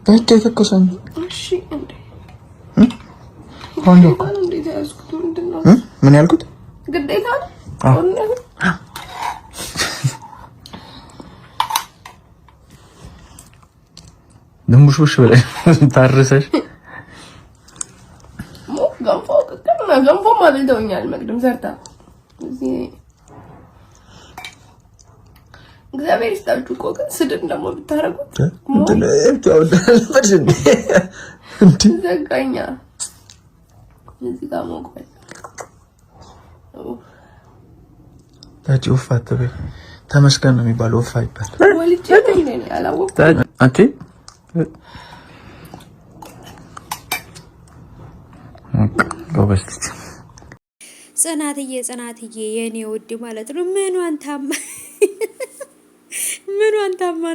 እጅ የተከሰኝ እሺ እንዴ አንዴ ምን ያልኩት ግዴታ ነው። ድንቡሽቡሽ ብለሽ ታርሰሽ ገንፎ ማለት ደውኛል መቅደም ሰርታ እዚህ እግዚአብሔር ይስጣችሁ እኮ ግን ስድብ ደግሞ ብታረጉት ዘጋኛ እዚህ ጋር ሞቆል ታጭ ወፋት በይ ተመስገን ነው የሚባለው ወፋ ይባል ወልጄ ነኝ አላወቅኩ አንቺ ጽናትዬ የኔ ውድ ማለት ነው። ምኗን ታማ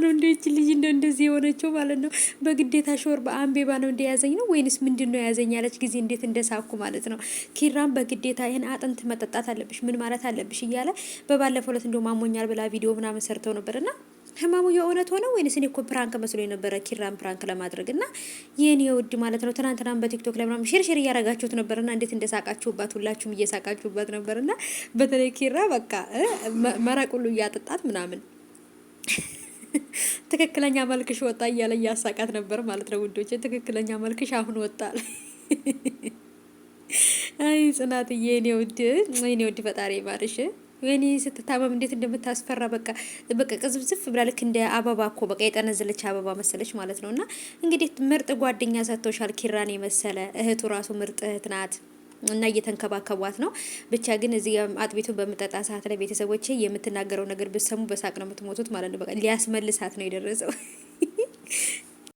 ነው እንደዚህ ልጅ እንደዚህ የሆነችው ማለት ነው። በግዴታ ሾርባ አንቤባ ነው እንደያዘኝ ነው ወይንስ ምንድነው ያዘኝ ያለች ጊዜ እንዴት እንደሳኩ ማለት ነው። ኪራም በግዴታ ይሄን አጥንት መጠጣት አለብሽ ምን ማለት አለብሽ እያለ በባለፈው ዕለት እንደው ማሞኛል ብላ ቪዲዮ ምናምን ሰርተው ነበርና ህማሙ የእውነት ሆነ ወይንስ እኔ እኮ ፕራንክ መስሎኝ ነበረ ኪራን ፕራንክ ለማድረግና የኔ ውድ ማለት ነው። ትናንትናም በቲክቶክ ላይ ምናምን ሼር እያረጋችሁት ነበርና እንዴት እንደሳቃችሁባት ሁላችሁም እየሳቃችሁባት ነበርና በተለይ ኪራ በቃ መረቅ ሁሉ እያጠጣት ምናምን ትክክለኛ መልክሽ ወጣ እያለ እያሳቃት ነበር ማለት ነው ውዶቼ። ትክክለኛ መልክሽ አሁን ወጣል። አይ ጽናትዬ የኔ ውድ ፈጣሪ ማርሽ ወይኔ ስትታመም እንዴት እንደምታስፈራ በቃ ቅዝብዝፍ ብላ ልክ እንደ አበባ እኮ በቃ የጠነዘለች አበባ መሰለች ማለት ነውና እንግዲህ ምርጥ ጓደኛ ሰጥቶሻል ኪራን የመሰለ እህቱ ራሱ ምርጥ እህት ናት እና እየተንከባከቧት ነው። ብቻ ግን እዚህ አጥቢቱን በመጠጣ ሰዓት ላይ ቤተሰቦቼ የምትናገረው ነገር ብትሰሙ በሳቅ ነው የምትሞቱት ማለት ነው። በቃ ሊያስመልሳት ነው የደረሰው።